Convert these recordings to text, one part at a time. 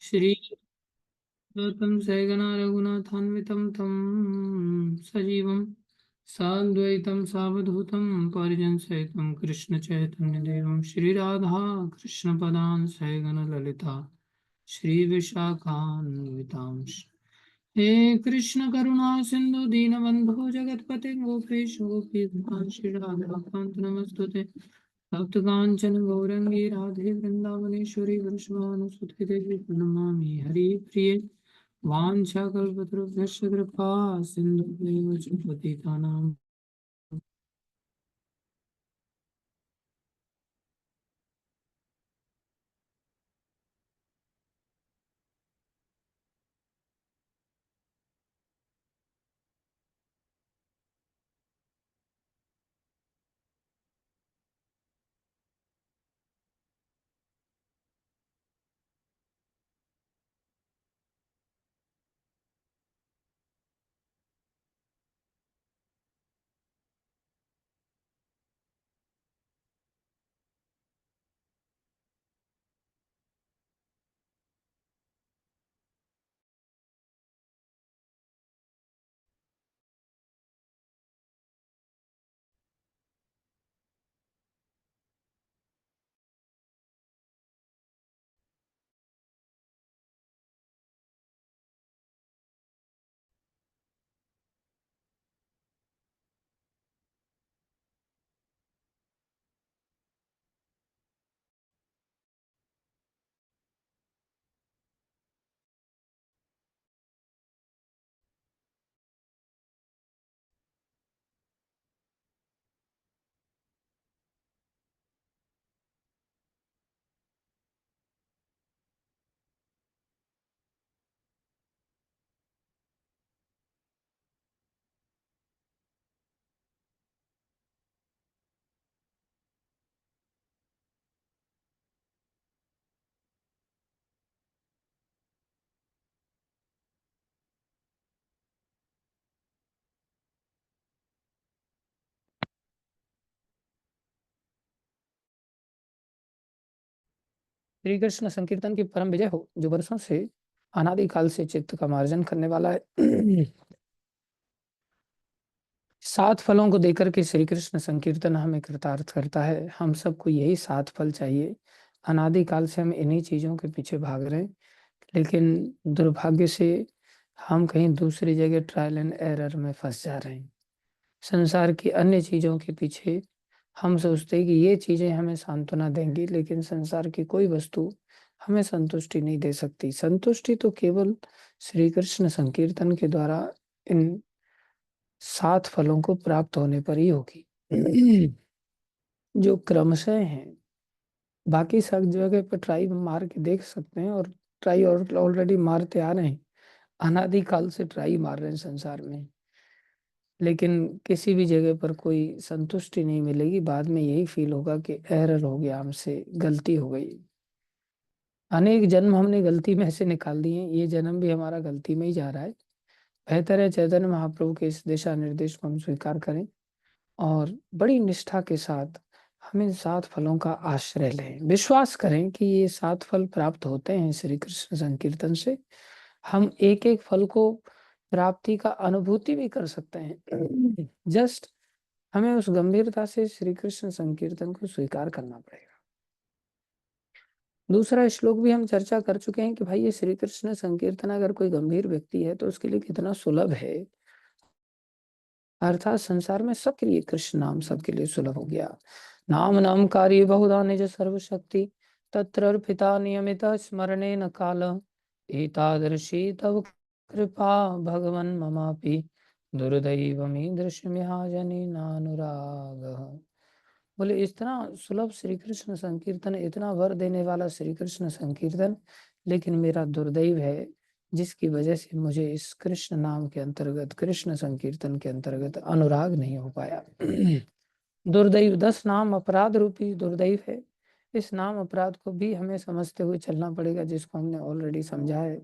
श्रीतं सहगना रघुनाथान्वितं तं सजीवं साद्वैतं सावधूतं परिजनसहितं कृष्णचैतन्यदेवं श्रीराधा कृष्णपदान् सहगन ललिता श्रीविशाखान्वितांश्च हे कृष्ण करुणा सिंधु दीनबंधु जगतपते गोपेश गोपीनाथ श्री राधाकांत नमस्तुते तप्त कांचन गौरंगी राधे वृंदावनेश्वरी वृषभानुसुते देवी प्रणमामि हरि प्रिय वाञ्छाकल्पतरुभ्यश्च कृपा सिन्धुभ्येव च पतितानां श्री कृष्ण संकीर्तन की परम विजय हो, जो वर्षों से अनादिकाल से चित्त का मार्जन करने वाला है। सात फलों को देकर के श्री कृष्ण संकीर्तन हमें कृतार्थ करता है। हम सबको यही सात फल चाहिए। अनादिकाल से हम इन्हीं चीजों के पीछे भाग रहे हैं, लेकिन दुर्भाग्य से हम कहीं दूसरी जगह ट्रायल एंड एरर में फंस जा रहे हैं। संसार की अन्य चीजों के पीछे हम सोचते हैं कि ये चीजें हमें सांत्वना देंगी, लेकिन संसार की कोई वस्तु हमें संतुष्टि नहीं दे सकती। संतुष्टि तो केवल श्री कृष्ण संकीर्तन के द्वारा इन सात फलों को प्राप्त होने पर ही होगी, जो क्रमशः हैं। बाकी सब जगह पर ट्राई मार के देख सकते हैं, और ट्राई और ऑलरेडी मारते आ रहे हैं। अनादिकाल से ट्राई मार रहे हैं संसार में, लेकिन किसी भी जगह पर कोई संतुष्टि नहीं मिलेगी। बाद में यही फील होगा कि एरर हो गया, हमसे गलती हो गई। अनेक जन्म हमने गलती में से निकाल दिए, ये जन्म भी हमारा गलती में ही जा रहा है। बेहतर है चैतन्य महाप्रभु के इस दिशा निर्देश को हम स्वीकार करें और बड़ी निष्ठा के साथ हम इन सात फलों का आश्रय लें। विश्वास करें कि ये सात फल प्राप्त होते हैं श्री कृष्ण संकीर्तन से। हम एक एक फल को प्राप्ति का अनुभूति भी कर सकते हैं। जस्ट हमें उस गंभीरता से श्री कृष्ण संकीर्तन को स्वीकार करना पड़ेगा। दूसरा श्लोक भी हम चर्चा कर चुके हैं कि भाई ये श्री कृष्ण संकीर्तन अगर कोई गंभीर व्यक्ति है तो उसके लिए कितना सुलभ है। अर्थात संसार में सबके लिए कृष्ण नाम सबके लिए सुलभ हो गया। नाम नामकारी बहुधा निज सर्वशक्ति तत्र अर्पिता नियमित स्मरणे न काल एतादृशी तव कृपा भगवन् ममापि दुर्दैवमीदृश महाजनी नानुराग। बोले इतना सुलभ श्री कृष्ण संकीर्तन, इतना वर देने वाला श्री कृष्ण संकीर्तन, लेकिन मेरा दुर्दैव है जिसकी वजह से मुझे इस कृष्ण नाम के अंतर्गत, कृष्ण संकीर्तन के अंतर्गत अनुराग नहीं हो पाया। दुर्दैव 10 नाम अपराध रूपी दुर्दैव है। इस नाम अपराध को भी हमें समझते हुए चलना पड़ेगा, जिसको हमने ऑलरेडी समझा है।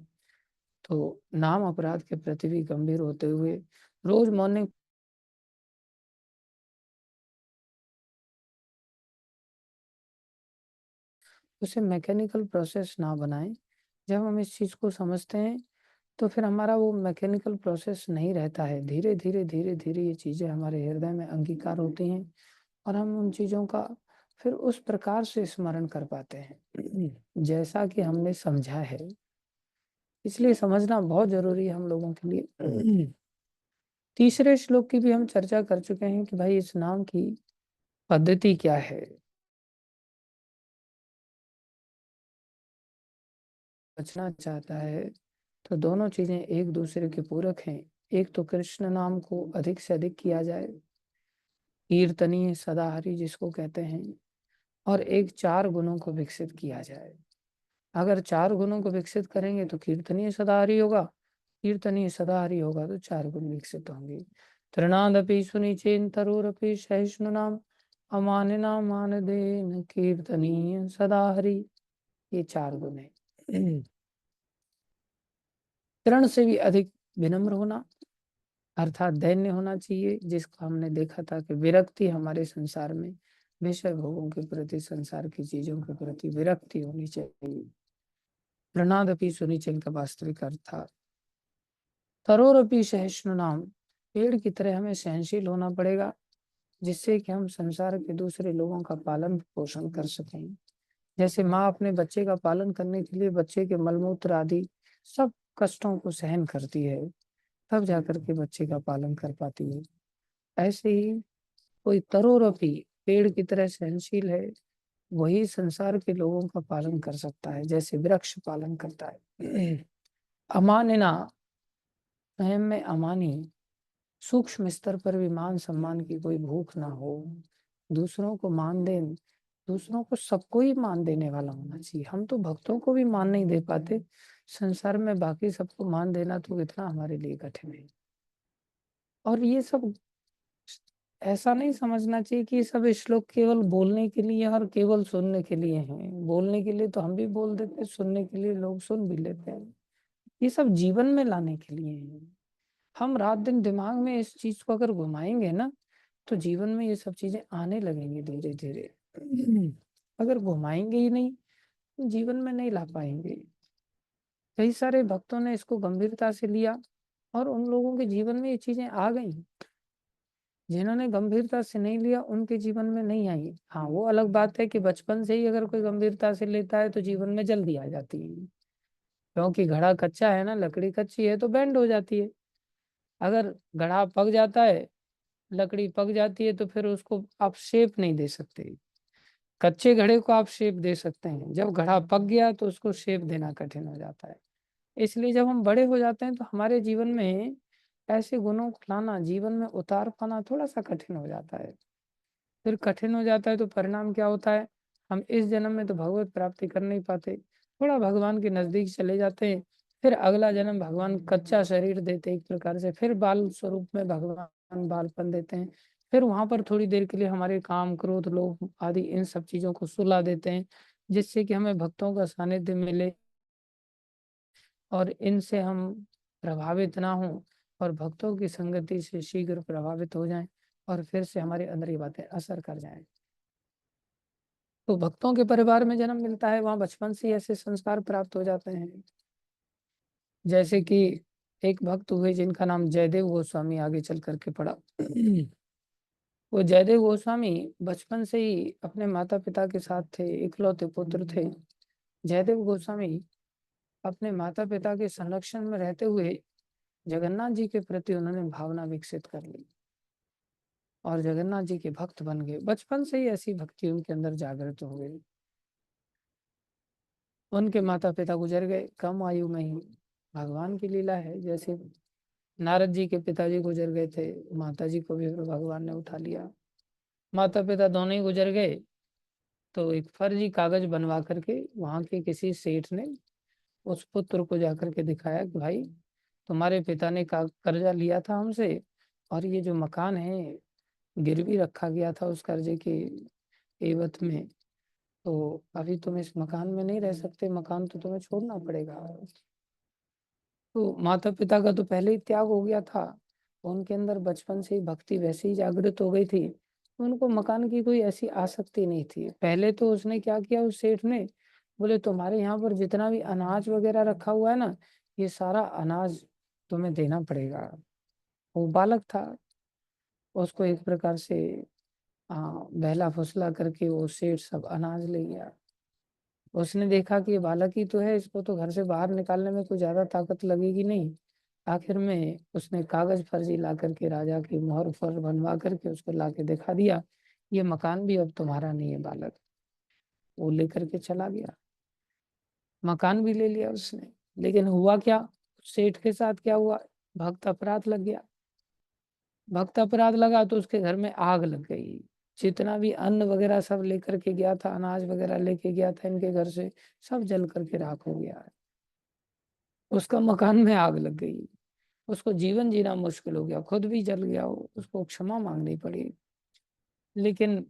तो नाम अपराध के प्रति भी गंभीर होते हुए रोज मॉर्निंग उसे मैकेनिकल प्रोसेस ना बनाएं। जब हम इस चीज़ को समझते हैं तो फिर हमारा वो मैकेनिकल प्रोसेस नहीं रहता है। धीरे-धीरे ये चीज़ें हमारे हृदय में अंगीकार होती हैं और हम उन चीज़ों का फिर उस प्रकार से स्मरण कर पाते हैं जैसा कि हमने समझा है। इसलिए समझना बहुत ज़रूरी है हम लोगों के लिए। तीसरे श्लोक की भी हम चर्चा कर चुके हैं कि भाई इस नाम की पद्धति क्या है? बचना चाहता है तो दोनों चीज़ें एक दूसरे के पूरक हैं। एक तो कृष्ण नाम को अधिक से अधिक किया जाए, कीर्तनीय सदाहरि जिसको कहते हैं, और एक 4 गुणों को विकसित किया जाए। अगर 4 गुणों को विकसित करेंगे तो कीर्तनीय सदाहरि होगा, कीर्तनीय सदाहरि होगा तो 4 गुण विकसित होंगे। तृणादपि सुनिचेन तरोरपि सहिष्णुनाम अमानिना मानदेन कीर्तनीय सदाहरि, ये 4 गुण है। तृण से भी अधिक विनम्र होना, अर्थात दैन्य होना चाहिए, जिसको हमने देखा था कि विरक्ति हमारे संसार में विषय भोगों के प्रति, संसार की चीजों के प्रति विरक्ति होनी चाहिए। प्रणादपि सुनिचल का वास्तविक अर्थ था। तरोरपि सहिष्णु नाम, पेड़ की तरह हमें सहनशील होना पड़ेगा, जिससे कि हम संसार के दूसरे लोगों का पालन पोषण कर सकें। जैसे माँ अपने बच्चे का पालन करने के लिए बच्चे के मलमूत्र आदि सब कष्टों को सहन करती है, तब जाकर के बच्चे का पालन कर पाती है। ऐसे ही कोई तरोरपी पेड़ की तरह सहनशील है, वही संसार के लोगों का पालन कर सकता है, जैसे वृक्ष पालन करता है। अमानिना, स्वयं में अमानी, सूक्ष्म स्तर पर भी मान सम्मान की कोई भूख ना हो, दूसरों को मान दे, दूसरों को सबको ही मान देने वाला होना चाहिए। हम तो भक्तों को भी मान नहीं दे पाते, संसार में बाकी सबको मान देना तो कितना हमारे लिए कठिन है। और ये सब ऐसा नहीं समझना चाहिए कि ये सब श्लोक केवल बोलने के लिए और केवल सुनने के लिए हैं। बोलने के लिए तो हम भी बोल देते हैं, सुनने के लिए लोग सुन भी लेते हैं। ये सब जीवन में लाने के लिए है। हम रात दिन दिमाग में इस चीज को अगर घुमाएंगे ना, तो जीवन में ये सब चीजें आने लगेंगी धीरे धीरे। अगर घुमाएंगे ही नहीं तो जीवन में नहीं ला पाएंगे। कई सारे भक्तों ने इसको गंभीरता से लिया और उन लोगों के जीवन में ये चीजें आ गई। जिन्होंने गंभीरता से नहीं लिया उनके जीवन में नहीं आई। हाँ, वो अलग बात है कि बचपन से ही अगर कोई गंभीरता से लेता है तो जीवन में जल्दी आ जाती है, क्योंकि घड़ा कच्चा है ना, लकड़ी कच्ची है तो बेंड हो जाती है। अगर घड़ा पक जाता है, लकड़ी पक जाती है तो फिर उसको आप शेप नहीं दे सकते। कच्चे घड़े को आप शेप दे सकते हैं, जब घड़ा पक गया तो उसको शेप देना कठिन हो जाता है। इसलिए जब हम बड़े हो जाते हैं तो हमारे जीवन में ऐसे गुणों को लाना, जीवन में उतार पाना थोड़ा सा कठिन हो जाता है। फिर कठिन हो जाता है तो परिणाम क्या होता है, हम इस जन्म में तो भगवत प्राप्ति कर नहीं पाते, थोड़ा भगवान के नजदीक चले जाते हैं, फिर अगला जन्म भगवान कच्चा शरीर देते हैं एक प्रकार से, फिर बाल स्वरूप में भगवान बालपन देते हैं, फिर वहां पर थोड़ी देर के लिए हमारे काम क्रोध लोभ आदि इन सब चीजों को सुला देते हैं, जिससे कि हमें भक्तों का सानिध्य मिले और इनसे हम प्रभावित ना हों और भक्तों की संगति से शीघ्र प्रभावित हो जाएं और फिर से हमारे अंदर ये बातें असर कर जाएं। तो भक्तों के परिवार में जन्म मिलता है, वहां बचपन से ही ऐसे संस्कार प्राप्त हो जाते हैं। जैसे कि एक भक्त हुए जिनका नाम जयदेव गोस्वामी, आगे चल करके पड़ा। वो जयदेव गोस्वामी बचपन से ही अपने माता पिता के साथ थे, इकलौते पुत्र थे। जयदेव गोस्वामी अपने माता पिता के संरक्षण में रहते हुए जगन्नाथ जी के प्रति उन्होंने भावना विकसित कर ली और जगन्नाथ जी के भक्त बन गए। बचपन से ही ऐसी भक्ति उनके अंदर जागृत हो गई। उनके माता पिता गुजर गए कम आयु में ही, भगवान की लीला है। जैसे नारद जी के पिताजी गुजर गए थे, माता जी को भी फिर भगवान ने उठा लिया। माता पिता दोनों ही गुजर गए तो एक फर्जी कागज बनवा करके वहां के किसी सेठ ने उस पुत्र को जाकर के दिखाया कि भाई तुम्हारे पिता ने कर्जा लिया था हमसे, और ये जो मकान है गिरवी रखा गया था उस कर्जे के एवज में, तो अभी तुम इस मकान में नहीं रह सकते, मकान तो तुम्हें छोड़ना पड़ेगा। तो माता पिता का तो पहले ही त्याग हो गया था, उनके अंदर बचपन से ही भक्ति वैसे ही जागृत हो गई थी, उनको मकान की कोई ऐसी आसक्ति नहीं थी। पहले तो उसने क्या किया, उस सेठ ने बोले तुम्हारे यहाँ पर जितना भी अनाज वगैरह रखा हुआ है ना, ये सारा अनाज तुम्हें देना पड़ेगा। वो बालक था, उसको एक प्रकार से बहला फुसला करके वो सेठ सब अनाज ले गया। उसने देखा कि ये बालक ही तो है, इसको तो घर से बाहर निकालने में कोई ज्यादा ताकत लगेगी नहीं। आखिर में उसने कागज फर्जी ला करके राजा की मोहर फर बनवा करके उसको ला के दिखा दिया, ये मकान भी अब तुम्हारा नहीं है बालक। वो लेकर के चला गया, मकान भी ले लिया उसने। लेकिन हुआ क्या, सेठ के साथ क्या हुआ, भक्त अपराध लग गया। भक्त अपराध लगा तो उसके घर में आग लग गई। जितना भी अन्न वगैरह सब लेकर के गया था, अनाज वगैरह लेके गया था इनके घर से, सब जल करके राख हो गया है। उसका मकान में आग लग गई, उसको जीवन जीना मुश्किल हो गया, खुद भी जल गया, उसको क्षमा मांगनी पड़ी। लेकिन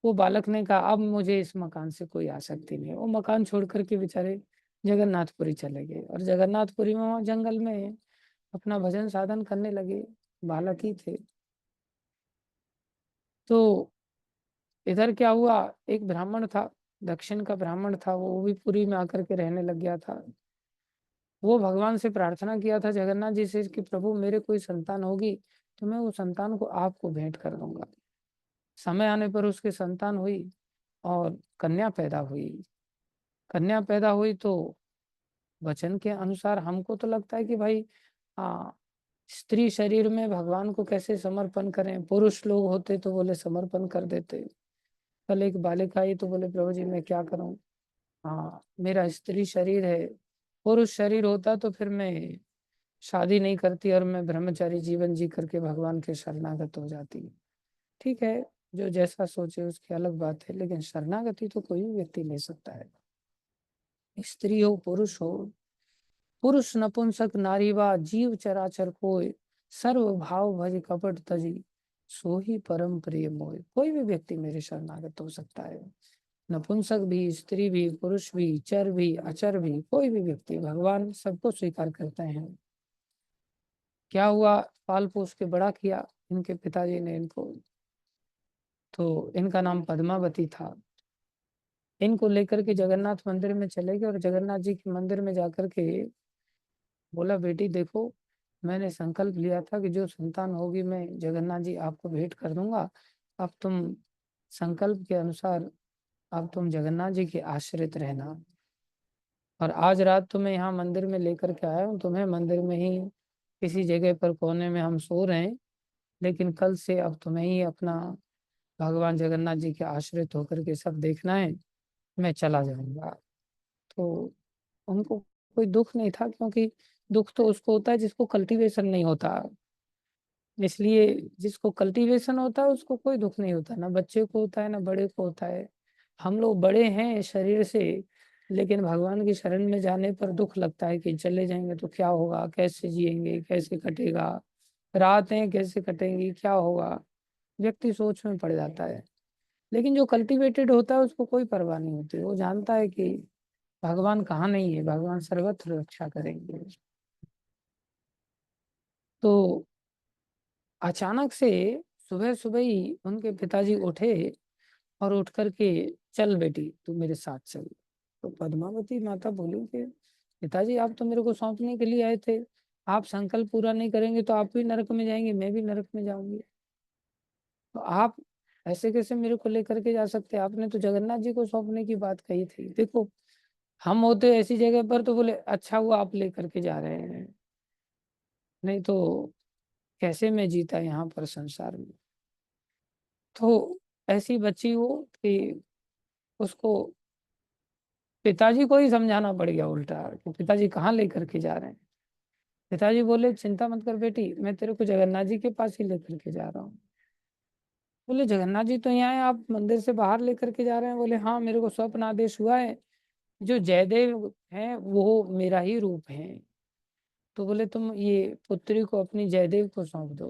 वो बालक ने कहा अब मुझे इस मकान से कोई आसक्ति नहीं है। वो मकान छोड़ करके बेचारे जगन्नाथपुरी चले गए, और जगन्नाथपुरी में वहाँ जंगल में अपना भजन साधन करने लगे। बालक ही थे। तो इधर क्या हुआ, एक ब्राह्मण था, दक्षिण का ब्राह्मण था, वो भी पुरी में आकर के रहने लग गया था। वो भगवान से प्रार्थना किया था जगन्नाथ जी से कि प्रभु मेरे कोई संतान होगी तो मैं वो संतान को आपको भेंट कर दूंगा। समय आने पर उसकी संतान हुई और कन्या पैदा हुई। कन्या पैदा हुई तो वचन के अनुसार हमको तो लगता है कि भाई आ, स्त्री शरीर में भगवान को कैसे समर्पण करें, पुरुष लोग होते तो बोले समर्पण कर देते। कल एक बालिका आई तो बोले प्रभु जी मैं क्या करूं, हाँ मेरा स्त्री शरीर है, पुरुष शरीर होता तो फिर मैं शादी नहीं करती और मैं ब्रह्मचारी जीवन जी करके भगवान के शरणागत हो जाती। ठीक है, जो जैसा सोचे उसकी अलग बात है, लेकिन शरणागति तो कोई भी व्यक्ति ले सकता है, स्त्री हो पुरुष हो। पुरुष नपुंसक नारी वा जीव चराचर कोय, सर्व भाव भज कपट तजी, सो ही परम प्रिय मोय। कोई भी व्यक्ति मेरे शरणागत हो सकता है, नपुंसक भी, स्त्री भी, पुरुष भी, चर भी, अचर भी, कोई भी व्यक्ति, भगवान सबको स्वीकार करते हैं। क्या हुआ, पाल पोस के बड़ा किया इनके पिताजी ने इनको। तो इनका नाम पद्मावती था। इनको लेकर के जगन्नाथ मंदिर में चले गए और जगन्नाथ जी के मंदिर में जाकर के बोला बेटी देखो, मैंने संकल्प लिया था कि जो संतान होगी मैं जगन्नाथ जी आपको भेंट कर दूंगा। अब तुम संकल्प के अनुसार अब तुम जगन्नाथ जी के आश्रित रहना। और आज रात तुम्हें यहाँ मंदिर में लेकर के आया हूँ, तुम्हें मंदिर में ही किसी जगह पर कोने में हम सो रहे हैं, लेकिन कल से अब तुम्हें ही अपना भगवान जगन्नाथ जी के आश्रित होकर के सब देखना है। मैं चला जाऊंगा। तो उनको कोई दुख नहीं था, क्योंकि दुख तो उसको होता है जिसको कल्टीवेशन नहीं होता। इसलिए जिसको कल्टीवेशन होता है उसको कोई दुख नहीं होता, ना बच्चे को होता है ना बड़े को होता है। हम लोग बड़े हैं शरीर से, लेकिन भगवान की शरण में जाने पर दुख लगता है कि चले जाएंगे तो क्या होगा, कैसे जिएंगे, कैसे कटेगा, रातें कैसे कटेंगी, क्या होगा, व्यक्ति सोच में पड़ जाता है। लेकिन जो कल्टीवेटेड होता है उसको कोई परवाह नहीं होती, वो जानता है कि भगवान कहाँ नहीं है, भगवान सर्वत्र रक्षा करेंगे। तो अचानक से सुबह सुबह ही उनके पिताजी उठे और उठ करके चल बेटी तू मेरे साथ चल। तो पद्मावती माता बोली कि पिताजी आप तो मेरे को सौंपने के लिए आए थे, आप संकल्प पूरा नहीं करेंगे तो आप भी नरक में जाएंगे, मैं भी नरक में जाऊंगी। तो आप ऐसे कैसे मेरे को लेकर के जा सकते हैं, आपने तो जगन्नाथ जी को सौंपने की बात कही थी। देखो हम होते ऐसी जगह पर तो बोले अच्छा हुआ आप लेकर के जा रहे हैं, नहीं तो कैसे मैं जीता यहाँ पर संसार में। तो ऐसी बच्ची हो कि उसको पिताजी को ही समझाना पड़ गया उल्टा कि पिताजी कहाँ लेकर के जा रहे हैं। पिताजी बोले चिंता मत कर बेटी, मैं तेरे को जगन्नाथ जी के पास ही लेकर के जा रहा हूँ। बोले जगन्नाथ जी तो यहाँ है, आप मंदिर से बाहर लेकर के जा रहे हैं। बोले हाँ मेरे को स्वप्न आदेश हुआ है, जो जयदेव है वो मेरा ही रूप है। तो बोले तुम ये पुत्री को अपनी जयदेव को सौंप दो।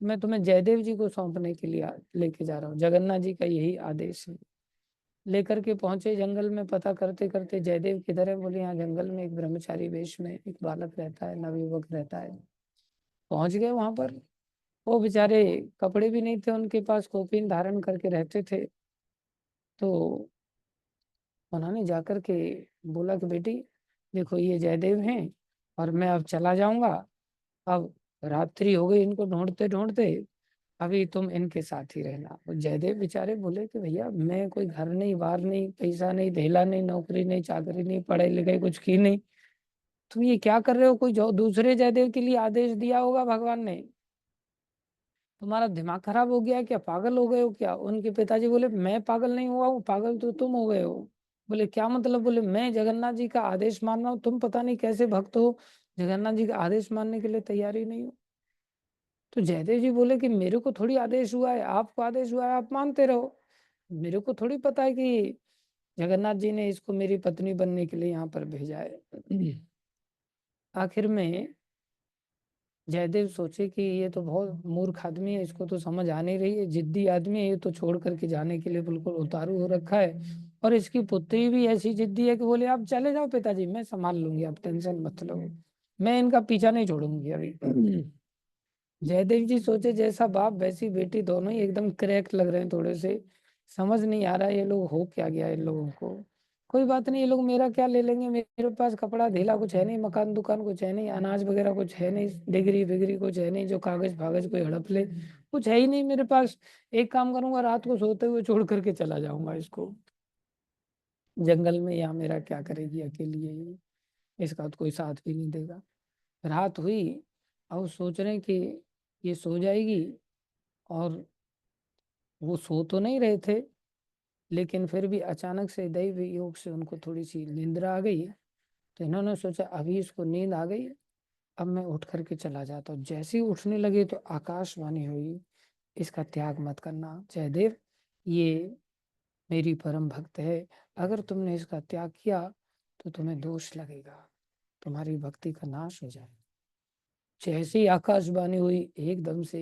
तो मैं तुम्हें जयदेव जी को सौंपने के लिए लेके जा रहा हूँ, जगन्नाथ जी का यही आदेश है। लेकर के पहुंचे जंगल में, पता करते करते जयदेव किधर है, बोले यहाँ जंगल में एक ब्रह्मचारी वेश में एक बालक रहता है, नवयुवक रहता है। पहुंच गए वहां पर। वो बेचारे कपड़े भी नहीं थे उनके पास, कौपीन धारण करके रहते थे। तो उन्होंने जाकर के बोला कि बेटी देखो ये जयदेव हैं और मैं अब चला जाऊंगा, अब रात्रि हो गई इनको ढूंढते ढूंढते, अभी तुम इनके साथ ही रहना। और जयदेव बेचारे बोले कि भैया मैं कोई घर नहीं, बार नहीं, पैसा नहीं, धेला नहीं, नौकरी नहीं, चाकरी नहीं, पढ़े लिखे कुछ की नहीं, तुम ये क्या कर रहे हो? कोई जो दूसरे जयदेव के लिए आदेश दिया होगा भगवान ने? तुम्हारा दिमाग खराब हो गया क्या? पागल हो गए हो क्या? उनके पिताजी बोले मैं पागल नहीं हुआ हूँ, पागल तो तुम हो गए हो। बोले क्या मतलब? बोले मैं जगन्नाथ जी का आदेश मान रहा हूँ, तुम पता नहीं कैसे भक्त हो, जगन्नाथ जी का आदेश मानने के लिए तैयार ही नहीं हो। तो जयदेव जी बोले कि मेरे को थोड़ी आदेश हुआ है, आपको आदेश हुआ है, आप मानते रहो, मेरे को थोड़ी पता है कि जगन्नाथ जी ने इसको मेरी पत्नी बनने के लिए यहाँ पर भेजा है। आखिर में जयदेव सोचे कि ये तो बहुत मूर्ख आदमी है, इसको तो समझ आ नहीं रही है, जिद्दी आदमी है, ये तो छोड़ करके जाने के लिए बिल्कुल उतारू हो रखा है। और इसकी पुत्री भी ऐसी जिद्दी है कि बोले आप चले जाओ पिताजी, मैं संभाल लूंगी, आप टेंशन मत लो, मैं इनका पीछा नहीं छोड़ूंगी अभी। जयदेव जी सोचे जैसा बाप वैसी बेटी दोनों ही एकदम करेक्ट लग रहे हैं थोड़े से, समझ नहीं आ रहा है ये लोग हो क्या गया इन लोगों को। कोई बात नहीं, ये लोग मेरा क्या ले लेंगे, मेरे पास कपड़ा ढीला कुछ है नहीं, मकान दुकान कुछ है नहीं, अनाज वगैरह कुछ है नहीं, डिग्री बिग्री कुछ है नहीं जो कागज फागज कोई हड़प ले, कुछ है ही नहीं मेरे पास। एक काम करूंगा, रात को सोते हुए छोड़ करके चला जाऊंगा इसको जंगल में, यहाँ मेरा क्या करेगी अकेली है ये, इसका तो कोई साथ भी नहीं देगा। रात हुई, अब सोच रहे हैं कि ये सो जाएगी, और वो सो तो नहीं रहे थे, लेकिन फिर भी अचानक से दैव योग से उनको थोड़ी सी निंद्रा आ गई। तो इन्होंने सोचा अभी इसको नींद आ गई, अब मैं उठ करके चला जाता हूँ। जैसे ही उठने लगे तो आकाशवाणी हुई, इसका त्याग मत करना जयदेव, ये मेरी परम भक्त है, अगर तुमने इसका त्याग किया तो तुम्हें दोष लगेगा, तुम्हारी भक्ति का नाश हो जाए। जैसे ही आकाशवाणी हुई एकदम से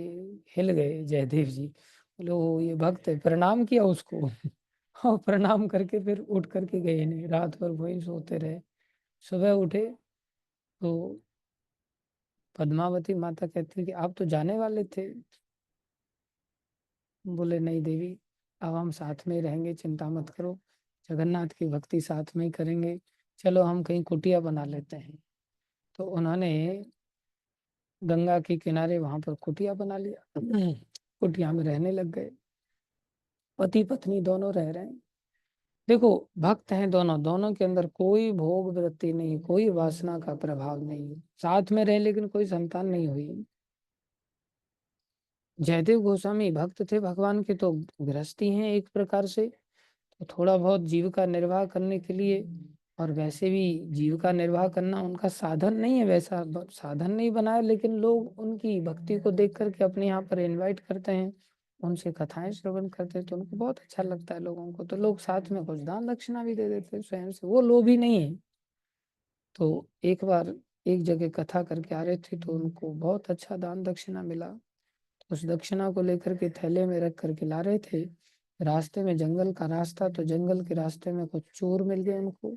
हिल गए जयदेव जी, बोले ओ ये भक्त है, प्रणाम किया उसको। और प्रणाम करके फिर उठ करके गए नहीं, रात भर वही सोते रहे। सुबह उठे तो पद्मावती माता कहती कि आप तो जाने वाले थे। बोले नहीं देवी, अब हम साथ में ही रहेंगे, चिंता मत करो, जगन्नाथ की भक्ति साथ में ही करेंगे, चलो हम कहीं कुटिया बना लेते हैं। तो उन्होंने गंगा के किनारे वहां पर कुटिया बना लिया। कुटिया में रहने लग गए, पति पत्नी दोनों रह रहे हैं। देखो भक्त हैं दोनों, दोनों के अंदर कोई भोग वृत्ति नहीं, कोई वासना का प्रभाव नहीं, साथ में रहे लेकिन कोई संतान नहीं हुई। जयदेव गोस्वामी भक्त थे भगवान के, तो गृहस्थी हैं एक प्रकार से, तो थोड़ा बहुत जीविका निर्वाह करने के लिए, और वैसे भी जीविका निर्वाह करना उनका साधन नहीं है, वैसा साधन नहीं बनाया, लेकिन लोग उनकी भक्ति को देख करके अपने यहाँ पर इनवाइट करते हैं, उनसे कथाएं श्रवण करते हैं, तो उनको बहुत अच्छा लगता है लोगों को, तो लोग साथ में कुछ दान दक्षिणा भी दे देते हैं स्वयं से, वो लोभी नहीं है। तो एक बार एक जगह कथा करके आ रहे थे तो उनको बहुत अच्छा दान दक्षिणा मिला, उस दक्षिणा को लेकर के थैले में रख करके ला रहे थे। रास्ते में जंगल का रास्ता, तो जंगल के रास्ते में कुछ चोर मिल गए उनको।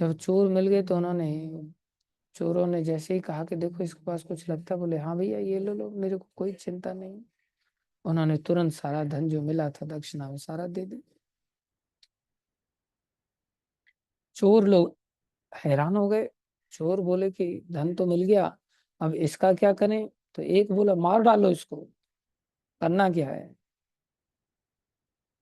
जब चोर मिल गए तो उन्होंने, चोरों ने जैसे ही कहा कि देखो इसके पास कुछ लगता है, बोले हाँ भैया ये ले लो, मेरे को कोई चिंता नहीं। उन्होंने तुरंत सारा धन जो मिला था दक्षिणा में सारा दे दिया। चोर लोग हैरान हो गए, चोर बोले कि धन तो मिल गया, अब इसका क्या करें? तो एक बोला मार डालो इसको, करना क्या है।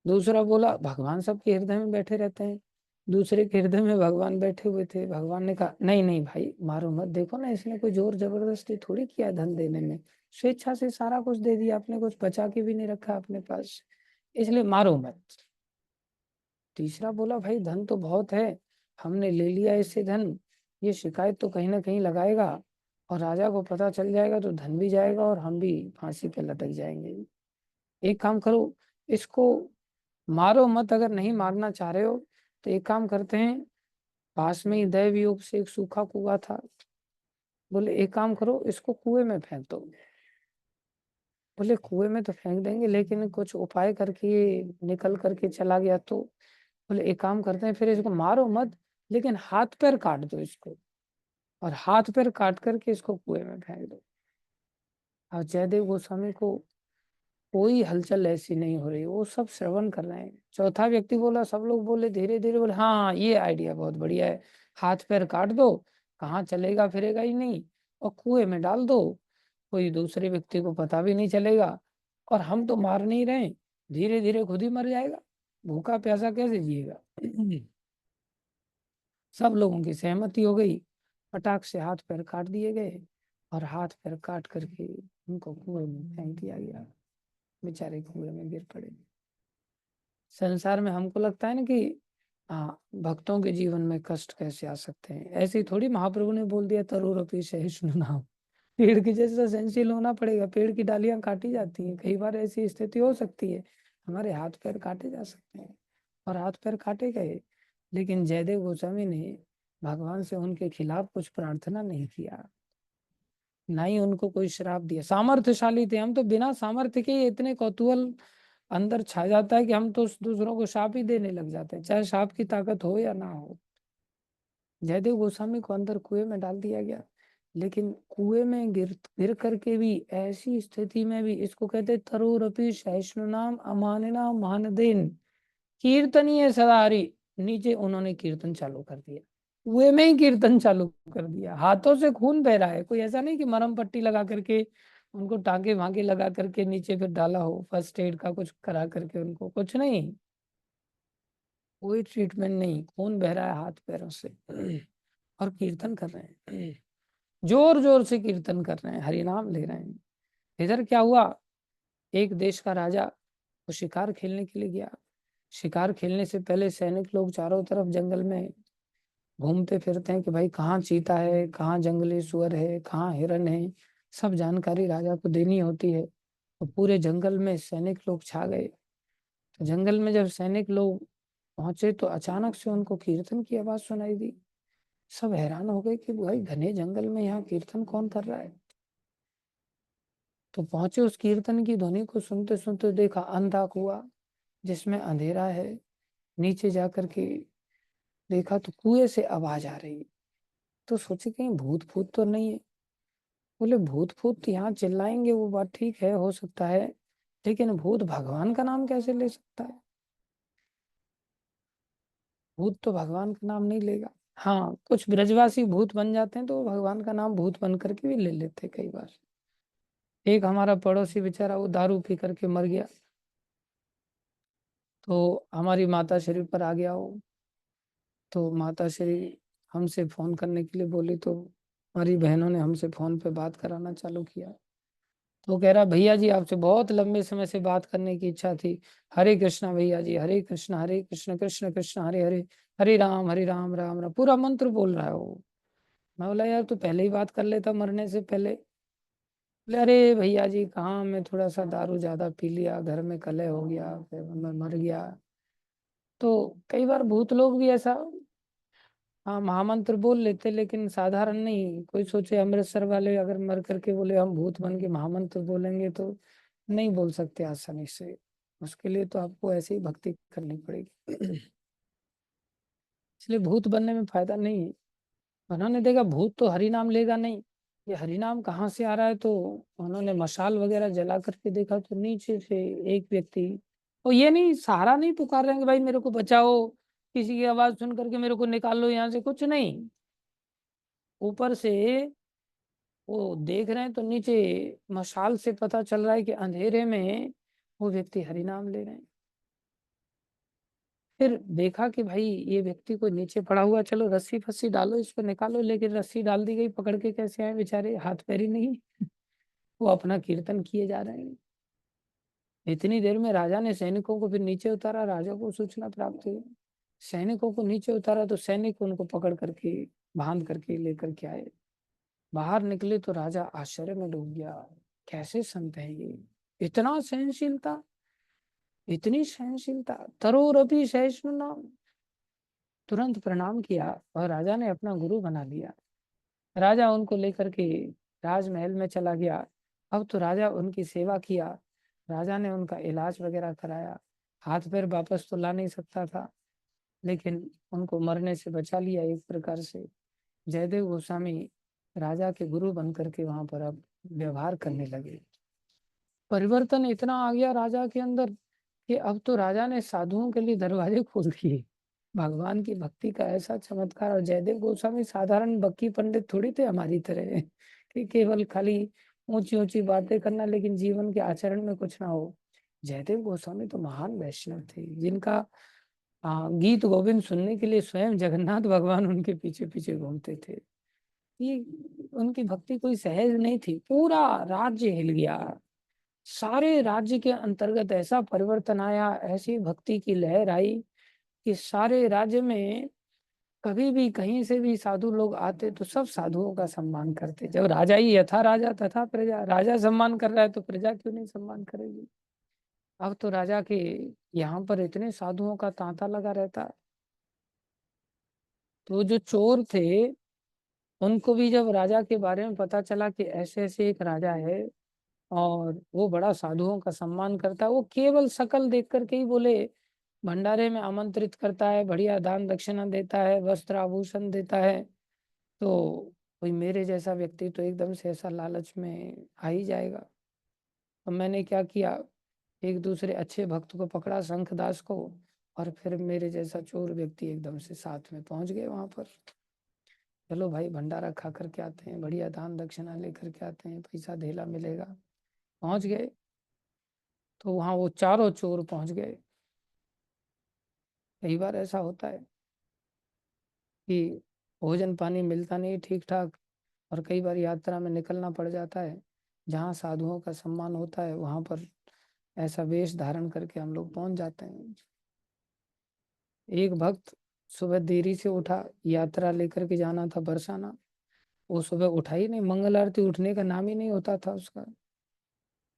दूसरा बोला भगवान सबके हृदय में बैठे रहते हैं, दूसरे के हृदय में भगवान बैठे हुए थे, भगवान ने कहा नहीं नहीं भाई मारो मत, देखो ना इसने कोई जोर जबरदस्ती थोड़ी किया धन देने में, स्वेच्छा से सारा कुछ दे दिया, आपने कुछ बचा के भी नहीं रखा अपने पास, इसलिए मारो मत। तीसरा बोला भाई धन तो बहुत है, हमने ले लिया इससे धन, ये शिकायत तो कहीं ना कहीं लगाएगा, और राजा को पता चल जाएगा तो धन भी जाएगा और हम भी फांसी पे लटक जाएंगे। एक काम करो, इसको मारो मत, अगर नहीं मारना चाह रहे हो तो एक काम करते हैं, पास में ही दैव योग से एक सूखा कुआं था, बोले एक काम करो इसको कुएं में फेंक दो। बोले कुएं में तो फेंक देंगे लेकिन कुछ उपाय करके ये निकल करके चला गया तो। बोले एक काम करते हैं फिर इसको मारो मत, लेकिन हाथ पैर काट दो इसको, और हाथ पैर काट करके इसको कुएं में फेंक दो। और जयदेव गोस्वामी को कोई हलचल ऐसी नहीं हो रही, वो सब श्रवण कर रहे हैं। चौथा व्यक्ति बोला, सब लोग बोले, धीरे धीरे बोले, हाँ ये आइडिया बहुत बढ़िया है, हाथ पैर काट दो, कहाँ चलेगा फिरेगा ही नहीं, और कुएं में डाल दो, कोई दूसरे व्यक्ति को पता भी नहीं चलेगा, और हम तो मार नहीं रहे, धीरे धीरे खुद ही मर जाएगा, भूखा प्यासा कैसे जिएगा। सब लोगों की सहमति हो गई, फटाक से हाथ पैर काट दिए गए, और हाथ पैर काट करके उनको कुएं में फेंक दिया गया, बेचारे कुएं में गिर पड़े। संसार में हमको लगता है ना कि हाँ, भक्तों के जीवन में कष्ट कैसे आ सकते हैं, ऐसे ही थोड़ी महाप्रभु ने बोल दिया तरुरपि सहिष्णु नाम, पेड़ की जैसा सहनशील होना पड़ेगा, पेड़ की डालियां काटी जाती हैं, कई बार ऐसी स्थिति हो सकती है, हमारे हाथ पैर काटे जा सकते हैं, और हाथ पैर काटे गए, लेकिन जयदेव गोस्वामी ने भगवान से उनके खिलाफ कुछ प्रार्थना नहीं किया, ना ही उनको कोई श्राप दिया। सामर्थ्यशाली थे, हम तो बिना सामर्थ्य के इतने कौतूहल अंदर छा जाता है कि हम तो दूसरों को शाप ही देने लग जाते हैं, चाहे शाप की ताकत हो या ना हो। जयदेव गोस्वामी को अंदर कुएं में डाल दिया गया, लेकिन कुएं में गिर गिर करके भी, ऐसी स्थिति में भी, इसको कहते तरुरपि सहिष्णुनाम अमानिना महानदेन कीर्तनीय सदारी, नीचे उन्होंने कीर्तन चालू कर दिया, कुएं में ही कीर्तन चालू कर दिया, हाथों से खून बह रहा है, कोई ऐसा नहीं कि मरहम पट्टी लगा करके उनको टांके वांके लगा करके नीचे फिर डाला हो, फर्स्ट एड का कुछ करा करके, उनको कुछ नहीं, कोई ट्रीटमेंट नहीं, खून बह रहा है हाथ पैरों से, और कीर्तन कर रहे हैं, जोर जोर से कीर्तन कर रहे हैं, हरि नाम ले रहे हैं। इधर क्या हुआ, एक देश का राजा वो शिकार खेलने के लिए गया, शिकार खेलने से पहले सैनिक लोग चारों तरफ जंगल में घूमते फिरते हैं कि भाई कहाँ चीता है, कहाँ जंगली सुअर है, कहाँ हिरन है, सब जानकारी राजा को देनी होती है। तो पूरे जंगल में सैनिक लोग छा गए, तो जंगल में जब सैनिक लोग पहुंचे तो अचानक से उनको कीर्तन की आवाज सुनाई दी, सब हैरान हो गए कि भाई घने जंगल में यहाँ कीर्तन कौन कर रहा है। तो पहुंचे, उस कीर्तन की ध्वनि को सुनते सुनते देखा अंधा कुआं जिसमें अंधेरा है, नीचे जाकर के देखा तो कुएं से आवाज आ रही, तो सोचे कहीं भूत फूत तो नहीं है। बोले भूत फूत यहाँ चिल्लाएंगे वो बात ठीक है, हो सकता है, लेकिन भूत भगवान का नाम कैसे ले सकता है, भूत तो भगवान का नाम नहीं लेगा। हाँ, कुछ ब्रजवासी भूत बन जाते हैं तो वो भगवान का नाम भूत बन करके भी ले लेते हैं कई बार। एक हमारा पड़ोसी बेचारा वो दारू पी करके मर गया, तो हमारी माता श्री पर आ गया वो, तो माता श्री हमसे फोन करने के लिए बोली, तो हमारी बहनों ने हमसे फोन पे बात कराना चालू किया। तो कह रहा भैया जी आपसे बहुत लंबे समय से बात करने की इच्छा थी, हरे कृष्णा भैया जी, हरे कृष्णा कृष्ण कृष्ण हरे हरे, हरे राम राम राम, पूरा मंत्र बोल रहा है वो। मैं बोला यार तू पहले ही बात कर लेता मरने से पहले। बोले अरे भैया जी कहाँ, मैं थोड़ा सा दारू ज्यादा पी लिया, घर में कलह हो गया, फिर मैं मर गया। तो कई बार भूत लोग भी ऐसा, हाँ महामंत्र बोल लेते, लेकिन साधारण नहीं, कोई सोचे अमृतसर वाले अगर मर करके बोले हम भूत बन के महामंत्र बोलेंगे तो नहीं बोल सकते आसानी से, उसके लिए तो आपको ऐसे ही भक्ति करनी पड़ेगी। इसलिए भूत बनने में फायदा नहीं है। उन्होंने देखा भूत तो हरि नाम लेगा नहीं, ये हरि नाम कहाँ से आ रहा है, तो उन्होंने मशाल वगैरह जला करके देखा तो नीचे से एक व्यक्ति, और ये नहीं सहारा नहीं पुकार रहे हैं कि भाई मेरे को बचाओ, किसी की आवाज सुन करके मेरे को निकाल लो यहाँ से, कुछ नहीं, ऊपर से वो देख रहे हैं तो नीचे मशाल से पता चल रहा है कि अंधेरे में वो व्यक्ति हरि नाम ले रहे हैं। फिर देखा कि भाई ये व्यक्ति को नीचे पड़ा हुआ, चलो रस्सी फस्सी डालो इसको निकालो, लेकिन रस्सी डाल दी गई, पकड़ के कैसे आए बेचारे, हाथ पैर ही नहीं, वो अपना कीर्तन किए जा रहे हैं। इतनी देर में राजा ने सैनिकों को फिर नीचे उतारा, राजा को सूचना प्राप्त हुई, सैनिकों को नीचे उतारा तो सैनिक उनको पकड़ करके बांध करके लेकर के आए। बाहर निकले तो राजा आश्चर्य में डूब गया, कैसे संत है ये, इतना सहनशीलता, इतनी सहनशीलता, तरोरपि सहिष्णु नाम, तुरंत प्रणाम किया और राजा ने अपना गुरु बना लिया। राजा उनको लेकर के राजमहल में चला गया। अब तो राजा उनकी सेवा किया, राजा ने उनका इलाज वगैरह कराया, हाथ पैर वापस तो ला नहीं सकता था, लेकिन उनको मरने से बचा लिया एक प्रकार से। जयदेव गोस्वामी राजा के गुरु बन करके वहां पर अब व्यवहार करने लगे। परिवर्तन इतना आ गया राजा के अंदर कि अब तो राजा ने साधुओं के लिए दरवाजे खोल दिए। भगवान की भक्ति का ऐसा चमत्कार। और जयदेव गोस्वामी साधारण बक्की पंडित थोड़ी थे हमारी तरह कि केवल खाली ऊंची ऊंची बातें करना लेकिन जीवन के आचरण में कुछ ना हो। जयदेव गोस्वामी तो महान वैष्णव थे जिनका गीत गोविंद सुनने के लिए स्वयं जगन्नाथ भगवान उनके पीछे पीछे घूमते थे। ये उनकी भक्ति कोई सहज नहीं थी। पूरा राज्य हिल गया। सारे राज्य के अंतर्गत ऐसा परिवर्तन आया, ऐसी भक्ति की लहर आई कि सारे राज्य में कभी भी कहीं से भी साधु लोग आते तो सब साधुओं का सम्मान करते। जब राजा ही यथा राजा तथा प्रजा, राजा सम्मान कर रहा है तो प्रजा क्यों नहीं सम्मान करेगी। अब तो राजा के यहाँ पर इतने साधुओं का तांता लगा रहता है। तो जो चोर थे उनको भी जब राजा के बारे में पता चला कि ऐसे ऐसे एक राजा है और वो बड़ा साधुओं का सम्मान करता है, वो केवल शकल देख करके ही बोले, भंडारे में आमंत्रित करता है, बढ़िया दान दक्षिणा देता है, वस्त्र आभूषण देता है। तो कोई मेरे जैसा व्यक्ति तो एकदम से ऐसा लालच में आ ही जाएगा। तो मैंने क्या किया, एक दूसरे अच्छे भक्त को पकड़ा, शंखदास को, और फिर मेरे जैसा चोर व्यक्ति एकदम से साथ में पहुंच गए वहां पर। चलो भाई भंडारा खा करके आते हैं, बढ़िया दान दक्षिणा लेकर के आते हैं, पैसा धेला मिलेगा। पहुंच गए तो वहां वो चारों चोर पहुंच गए। कई बार ऐसा होता है कि भोजन पानी मिलता नहीं ठीक ठाक, और कई बार यात्रा में निकलना पड़ जाता है। जहाँ साधुओं का सम्मान होता है वहां पर ऐसा वेश धारण करके हम लोग पहुंच जाते हैं। एक भक्त सुबह देरी से उठा, यात्रा लेकर के जाना था बरसाना। वो सुबह उठा ही नहीं, मंगल आरती उठने का नाम ही नहीं होता था उसका।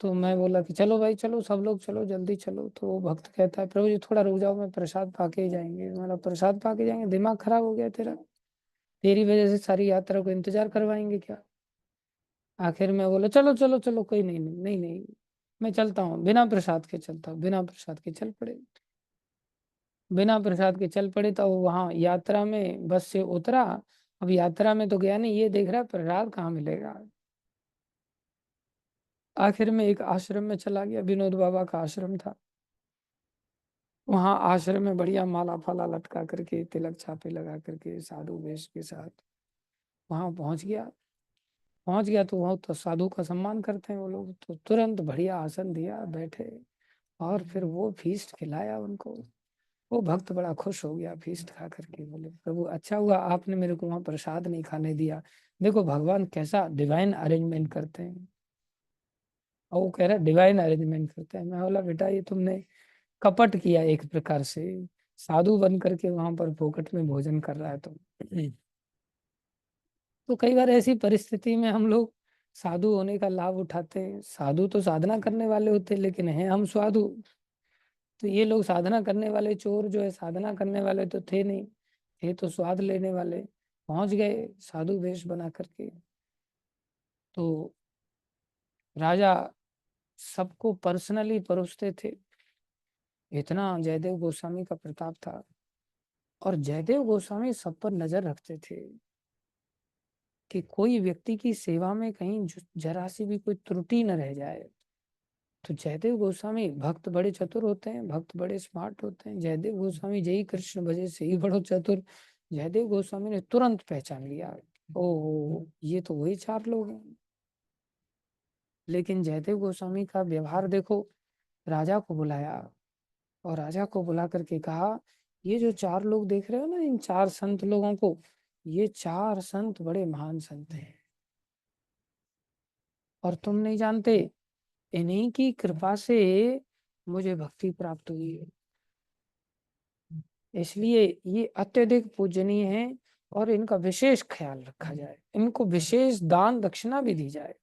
तो मैं बोला कि चलो भाई चलो, सब लोग चलो जल्दी चलो। तो वो भक्त कहता है प्रभु जी थोड़ा रुक जाओ, मैं प्रसाद पाके ही जाएंगे। मतलब प्रसाद पाके जाएंगे, दिमाग खराब हो गया तेरा, तेरी वजह से सारी यात्रा को इंतजार करवाएंगे क्या। आखिर में बोला चलो चलो चलो, कोई नहीं नहीं नहीं नहीं, मैं चलता हूँ, बिना प्रसाद के चलता हूँ। बिना प्रसाद के चल पड़े। बिना प्रसाद के चल पड़े तो वहां यात्रा में बस से उतरा। अब यात्रा में तो गया नहीं, ये देख रहा है प्रसाद कहाँ मिलेगा। आखिर में एक आश्रम में चला गया, विनोद बाबा का आश्रम था। वहां आश्रम में बढ़िया माला फाला लटका करके, तिलक छापे लगा करके, साधु वेश के साथ वहां पहुंच गया। पहुंच गया तो वह तो साधु का सम्मान करते हैं वो लोग, तो तुरंत बढ़िया आसन दिया, बैठे, और फिर वो फीस्ट खिलाया उनको। वो भक्त बड़ा खुश हो गया फीस्ट खा करके, बोले प्रभु अच्छा हुआ आपने मेरे को वहां प्रसाद नहीं खाने दिया। देखो भगवान कैसा डिवाइन अरेंजमेंट करते हैं। और वो कह रहा है डिवाइन अरेंजमेंट करते हैं। मैं बोला बेटा ये तुमने कपट किया एक प्रकार से, साधु बन करके वहां पर फोकट में भोजन कर रहा है तुम। तो कई बार ऐसी परिस्थिति में हम लोग साधु होने का लाभ उठाते हैं। साधु तो साधना करने वाले होते हैं लेकिन हैं हम साधु। तो ये लोग साधना करने वाले चोर जो है, साधना करने वाले तो थे नहीं, थे तो स्वाद लेने वाले। पहुंच गए साधु वेश बना करके। तो राजा सबको पर्सनली परोसते थे, इतना जयदेव गोस्वामी का प्रताप था। और जयदेव गोस्वामी सब पर नजर रखते थे कि कोई व्यक्ति की सेवा में कहीं जरा सी भी कोई त्रुटि न रह जाए। तो जयदेव गोस्वामी, भक्त बड़े चतुर होते हैं, भक्त बड़े स्मार्ट होते हैं। जयदेव गोस्वामी जय कृष्ण भजे से ही बड़ो चतुर। जयदेव गोस्वामी ने तुरंत पहचान लिया, ओ ये तो वही चार लोग हैं। लेकिन जयदेव गोस्वामी का व्यवहार देखो, राजा को बुलाया और राजा को बुला करके कहा, ये जो चार लोग देख रहे हो ना, इन चार संत लोगों को, ये चार संत बड़े महान संत हैं और तुम नहीं जानते, इन्हीं की कृपा से मुझे भक्ति प्राप्त हुई है। इसलिए ये अत्यधिक पूजनीय है और इनका विशेष ख्याल रखा जाए, इनको विशेष दान दक्षिणा भी दी जाए।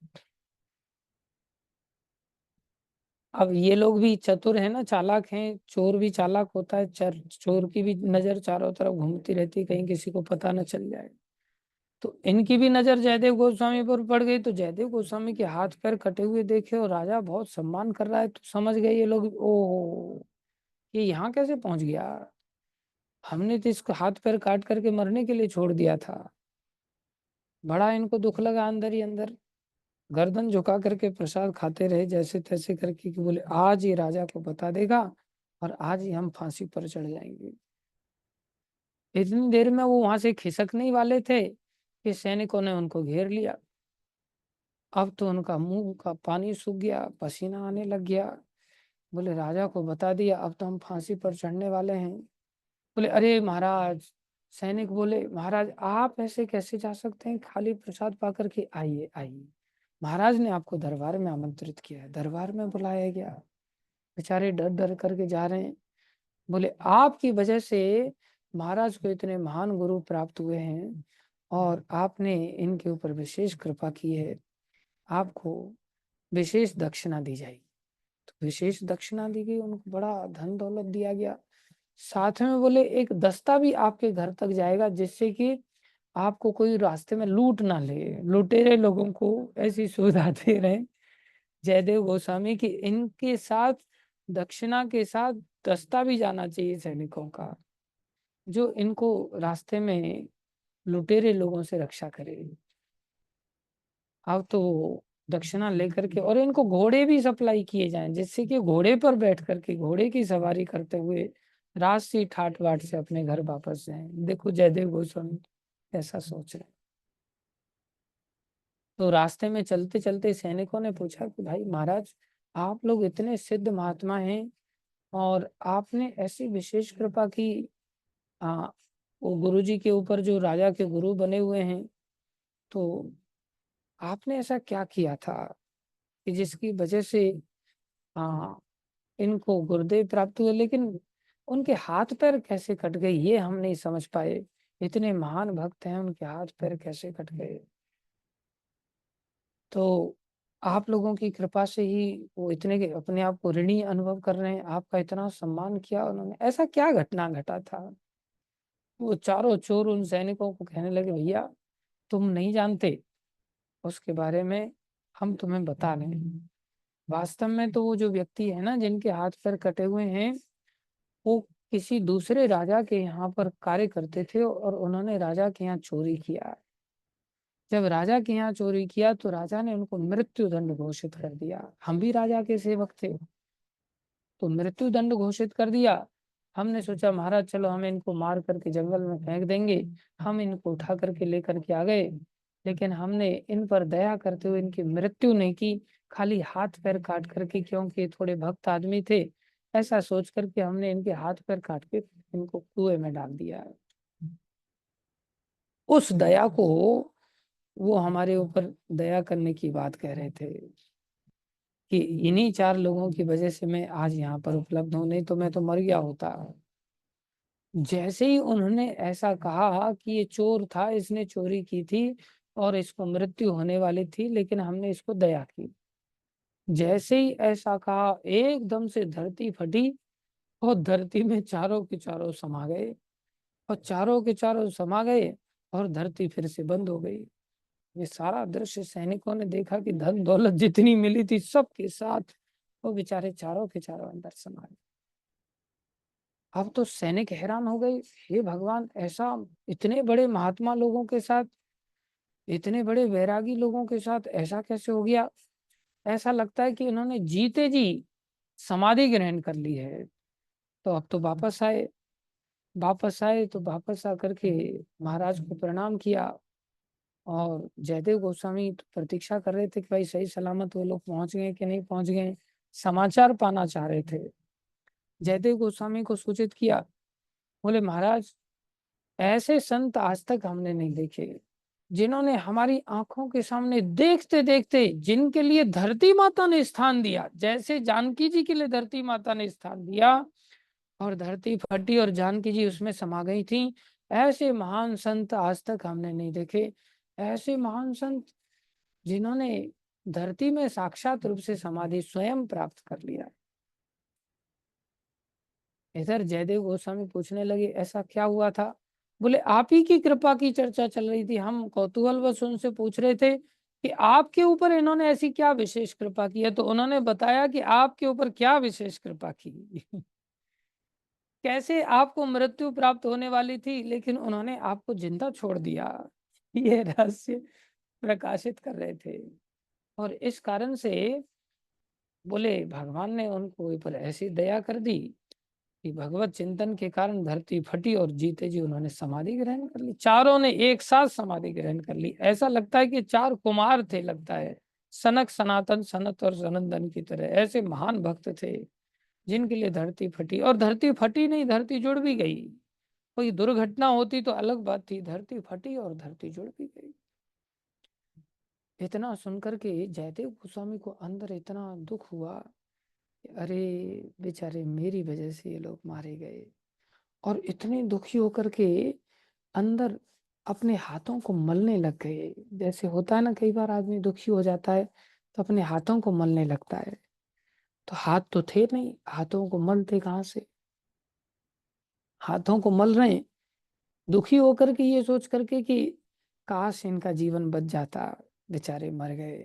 अब ये लोग भी चतुर है ना, चालाक हैं। चोर भी चालाक होता है, चोर की भी नजर चारों तरफ घूमती रहती है, कहीं किसी को पता न चल जाए। तो इनकी भी नजर जयदेव गोस्वामी पर पड़ गई। तो जयदेव गोस्वामी के हाथ पैर कटे हुए देखे और राजा बहुत सम्मान कर रहा है, तो समझ गए ये लोग, ओ ये यहाँ कैसे पहुंच गया, हमने तो इसको हाथ पैर काट करके मरने के लिए छोड़ दिया था। बड़ा इनको दुख लगा अंदर ही अंदर। गर्दन झुका करके प्रसाद खाते रहे जैसे तैसे करके, कि बोले आज ये राजा को बता देगा और आज ही हम फांसी पर चढ़ जाएंगे। इतनी देर में वो वहां से खिसकने ही वाले थे कि सैनिकों ने उनको घेर लिया। अब तो उनका मुंह का पानी सूख गया, पसीना आने लग गया। बोले राजा को बता दिया, अब तो हम फांसी पर चढ़ने वाले हैं। बोले अरे महाराज। सैनिक बोले महाराज आप ऐसे कैसे जा सकते हैं, खाली प्रसाद पा करके, आइए आइए। महाराज ने आपको दरबार में आमंत्रित किया है, दरबार में बुलाया गया। बेचारे डर डर करके जा रहे हैं। बोले आपकी वजह से महाराज को इतने महान गुरु प्राप्त हुए हैं और आपने इनके ऊपर विशेष कृपा की है, आपको विशेष दक्षिणा दी जाएगी। तो विशेष दक्षिणा दी गई, उनको बड़ा धन दौलत दिया गया। साथ में बोले एक दस्ता भी आपके घर तक जाएगा, जिससे कि आपको कोई रास्ते में लूट ना ले। लुटेरे लोगों को ऐसी सुविधा दे रहे हैं जयदेव गोस्वामी की, इनके साथ दक्षिणा के साथ दस्ता भी जाना चाहिए सैनिकों का, जो इनको रास्ते में लुटेरे लोगों से रक्षा करे। अब तो दक्षिणा लेकर के, और इनको घोड़े भी सप्लाई किए जाएं, जिससे कि घोड़े पर बैठ करके घोड़े की सवारी करते हुए राजसी ठाट बाट से अपने घर वापस जाएं। देखो जयदेव गोस्वामी ऐसा सोच रहे हैं। तो रास्ते में चलते चलते सैनिकों ने पूछा कि भाई महाराज आप लोग इतने सिद्ध महात्मा हैं और आपने ऐसी विशेष कृपा की, आ, वो गुरु जी के ऊपर जो राजा के गुरु बने हुए हैं, तो आपने ऐसा क्या किया था कि जिसकी वजह से आ, इनको गुरुदेव प्राप्त हुए, लेकिन उनके हाथ पैर कैसे कट गए ये हम नहीं समझ पाए। इतने महान भक्त हैं, उनके हाथ पैर कैसे कट गए। तो आप लोगों की कृपा से ही वो इतने के अपने आप को ऋणी अनुभव कर रहे हैं, आपका इतना सम्मान किया उन्होंने, ऐसा क्या घटना घटा था। वो चारों चोर उन सैनिकों को कहने लगे भैया तुम नहीं जानते उसके बारे में, हम तुम्हें बता रहे हैं। वास्तव में तो वो जो व्यक्ति है ना जिनके हाथ पैर कटे हुए हैं, वो किसी दूसरे राजा के यहाँ पर कार्य करते थे और उन्होंने राजा के यहाँ चोरी किया। जब राजा के यहाँ चोरी किया तो राजा ने उनको मृत्यु दंड घोषित कर दिया। हम भी राजा के सेवक थे, तो मृत्यु दंड घोषित कर दिया। हमने सोचा महाराज चलो हम इनको मार करके जंगल में फेंक देंगे। हम इनको उठा करके लेकर के आ गए, लेकिन हमने इन पर दया करते हुए इनकी मृत्यु नहीं की, खाली हाथ पैर काट करके, क्योंकि ये थोड़े भक्त आदमी थे, ऐसा सोच करके हमने इनके हाथ पैर काट के इनको कुएं में डाल दिया। उस दया को वो हमारे ऊपर दया करने की बात कह रहे थे कि इन्हीं चार लोगों की वजह से मैं आज यहाँ पर उपलब्ध हूँ, नहीं तो मैं तो मर गया होता। जैसे ही उन्होंने ऐसा कहा कि ये चोर था, इसने चोरी की थी और इसको मृत्यु होने वाली थी, लेकिन हमने इसको दया की, जैसे ही ऐसा कहा एकदम से धरती फटी और धरती में चारों के चारों समा गए, और चारों के चारों समा गए और धरती फिर से बंद हो गई। ये सारा दृश्य सैनिकों ने देखा कि धन दौलत जितनी मिली थी सबके साथ वो बेचारे चारों के चारों अंदर समा गए। अब तो सैनिक हैरान हो गए, हे भगवान ऐसा इतने बड़े महात्मा लोगों के साथ, इतने बड़े वैरागी लोगों के साथ ऐसा कैसे हो गया। ऐसा लगता है कि इन्होंने जीते जी समाधि ग्रहण कर ली है। तो अब तो वापस आए तो वापस आकर के महाराज को प्रणाम किया। और जयदेव गोस्वामी तो प्रतीक्षा कर रहे थे कि भाई सही सलामत वो लोग पहुंच गए कि नहीं पहुंच गए, समाचार पाना चाह रहे थे। जयदेव गोस्वामी को सूचित किया, बोले महाराज ऐसे संत आज तक हमने नहीं देखे, जिन्होंने हमारी आंखों के सामने देखते देखते, जिनके लिए धरती माता ने स्थान दिया, जैसे जानकी जी के लिए धरती माता ने स्थान दिया और धरती फटी और जानकी जी उसमें समा गई थी, ऐसे महान संत आज तक हमने नहीं देखे। ऐसे महान संत जिन्होंने धरती में साक्षात रूप से समाधि स्वयं प्राप्त कर लिया। इधर जयदेव गोस्वामी पूछने लगे ऐसा क्या हुआ था। बोले आप ही की कृपा की चर्चा चल रही थी, हम कौतूहलवश उनसे पूछ रहे थे कि आपके ऊपर इन्होंने ऐसी क्या विशेष कृपा की है। तो उन्होंने बताया कि आपके ऊपर क्या विशेष कृपा की कैसे आपको मृत्यु प्राप्त होने वाली थी लेकिन उन्होंने आपको जिंदा छोड़ दिया। ये रहस्य प्रकाशित कर रहे थे। और इस कारण से बोले भगवान ने उनको ऊपर ऐसी दया कर दी कि भगवत चिंतन के कारण धरती फटी और जीते जी उन्होंने समाधि ग्रहण कर ली। चारों ने एक साथ समाधि ग्रहण कर ली। ऐसा लगता है कि चार कुमार थे, लगता है सनक सनातन सनत और सनंदन की तरह। ऐसे महान भक्त थे जिनके लिए धरती फटी, और धरती फटी नहीं, धरती जुड़ भी गई। कोई दुर्घटना होती तो अलग बात थी, धरती फटी और धरती जुड़ भी गई। इतना सुनकर के जयदेव गोस्वामी को अंदर इतना दुख हुआ, अरे बेचारे मेरी वजह से ये लोग मारे गए। और इतने दुखी होकर के अंदर अपने हाथों को मलने लग गए। जैसे होता है ना, कई बार आदमी दुखी हो जाता है तो अपने हाथों को मलने लगता है। तो हाथ तो थे नहीं, हाथों को मलते कहाँ से? हाथों को मल रहे हैं दुखी होकर के, ये सोच करके कि काश इनका जीवन बच जाता, बेचारे मर गए।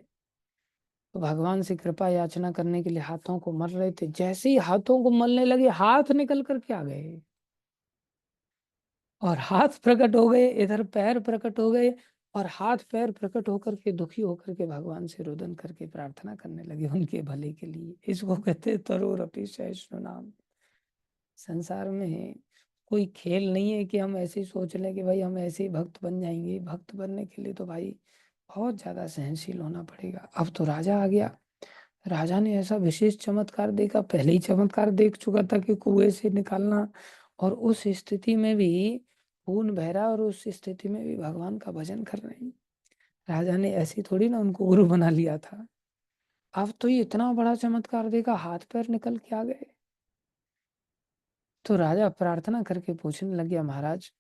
तो भगवान से कृपा याचना करने के लिए हाथों को मल रहे थे। जैसे ही हाथों को मलने लगे, हाथ निकल करके आ गए और हाथ प्रकट हो गए, इधर पैर प्रकट हो गए, और हाथ पैर प्रकट होकर के दुखी होकर के भगवान से रुदन करके प्रार्थना करने लगे उनके भले के लिए। इसको कहते तरोरपि सहिष्णु नाम। संसार में कोई खेल नहीं है कि हम ऐसे ही सोच लें कि भाई हम ऐसे ही भक्त बन जाएंगे। भक्त बनने के लिए तो भाई बहुत ज्यादा सहनशील होना पड़ेगा। अब तो राजा आ गया। राजा ने ऐसा विशेष चमत्कार देखा, पहले ही चमत्कार देख चुका था कि कुएं से निकालना, और उस स्थिति में भी खून बह रहा, और उस स्थिति में भी भगवान का भजन कर रहे हैं। राजा ने ऐसी थोड़ी ना उनको गुरु बना लिया था। अब तो ये इतना बड़ा चमत्कार देखा, हाथ पैर निकल के आ गए। तो राजा प्रार्थना करके पूछने लग गया, महाराज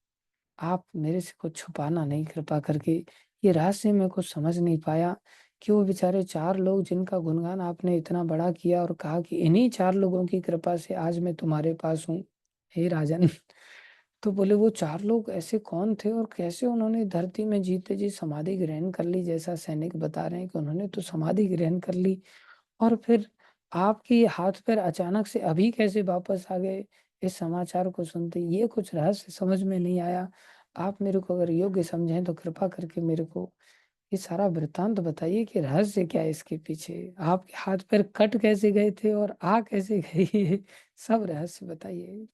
आप मेरे से कुछ छुपाना नहीं, कृपा करके ये रहस्य मैं कुछ समझ नहीं पाया कि वो बेचारे चार लोग जिनका गुणगान आपने इतना बड़ा किया और कहा कि इन्हीं चार लोगों की कृपा से आज मैं तुम्हारे पास हूँ, हे राजन। तो बोले वो चार लोग ऐसे कौन थे और कैसे उन्होंने धरती में जीते जी समाधि ग्रहण कर ली? जैसा सैनिक बता रहे हैं कि उन्होंने तो समाधि ग्रहण कर ली, और फिर आपके ये हाथ पैर अचानक से अभी कैसे वापस आ गए? इस समाचार को सुनते ये कुछ रहस्य समझ में नहीं आया। आप मेरे को अगर योग्य समझें तो कृपा करके मेरे को ये सारा वृत्तांत बताइए कि रहस्य क्या है इसके पीछे, आपके हाथ पैर कट कैसे गए थे और आ कैसे गई ये सब रहस्य बताइए।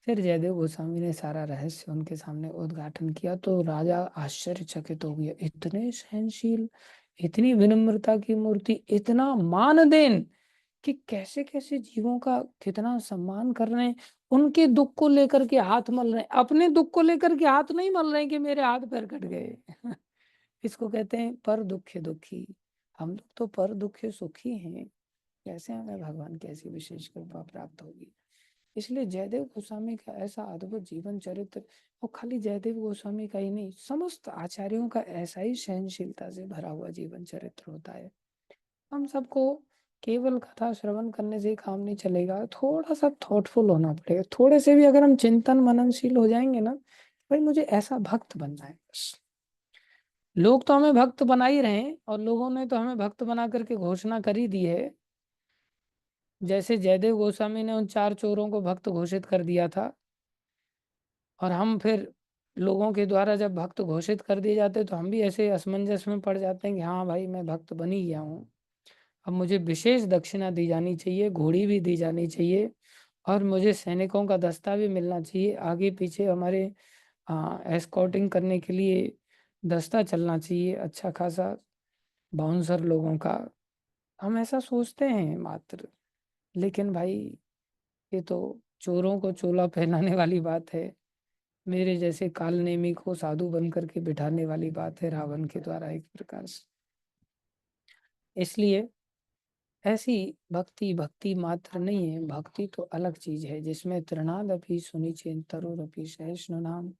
फिर जयदेव गोस्वामी ने सारा रहस्य उनके सामने उद्घाटन किया तो राजा आश्चर्यचकित हो गया। इतने सहनशील, इतनी विनम्रता की मूर्ति, इतना मानदेन कि कैसे कैसे जीवों का कितना सम्मान कर रहे हैं। उनके दुख को लेकर के हाथ मल रहे हैं, अपने दुख को लेकर के हाथ नहीं मल रहे हैं कि मेरे हाथ पैर कट गए। इसको कहते हैं पर दुखे दुखी। हम लोग तो पर दुखे सुखी हैं, कैसे हमें भगवान की ऐसी विशेष कृपा प्राप्त होगी? इसलिए जयदेव गोस्वामी का ऐसा अद्भुत जीवन चरित्र, और खाली जयदेव गोस्वामी का ही नहीं, समस्त आचार्यों का ऐसा ही सहनशीलता से भरा हुआ जीवन चरित्र होता है। हम सबको केवल कथा श्रवण करने से काम नहीं चलेगा, थोड़ा सा थॉटफुल होना पड़ेगा। थोड़े से भी अगर हम चिंतन मननशील हो जाएंगे ना, भाई मुझे ऐसा भक्त बनना है बस। लोग तो हमें भक्त बना ही रहे हैं, और लोगों ने तो हमें भक्त बना करके घोषणा कर ही दी है। जैसे जयदेव गोस्वामी ने उन चार चोरों को भक्त घोषित कर दिया था, और हम फिर लोगों के द्वारा जब भक्त घोषित कर दिए जाते तो हम भी ऐसे असमंजस में पड़ जाते हैं कि हाँ भाई मैं भक्त बन ही गया हूँ, अब मुझे विशेष दक्षिणा दी जानी चाहिए, घोड़ी भी दी जानी चाहिए, और मुझे सैनिकों का दस्ता भी मिलना चाहिए, आगे पीछे हमारे एस्कॉर्टिंग करने के लिए दस्ता चलना चाहिए अच्छा खासा, बाउंसर लोगों का। हम ऐसा सोचते हैं मात्र, लेकिन भाई ये तो चोरों को चोला पहनाने वाली बात है। मेरे जैसे काल नेमी को साधु बन करके बिठाने वाली बात है रावण के द्वारा एक प्रकार से। इसलिए ऐसी भक्ति भक्ति मात्र नहीं है, भक्ति तो अलग चीज है जिसमें तृणादपि सुनिचेन तरोरपि सहिष्णु नाम।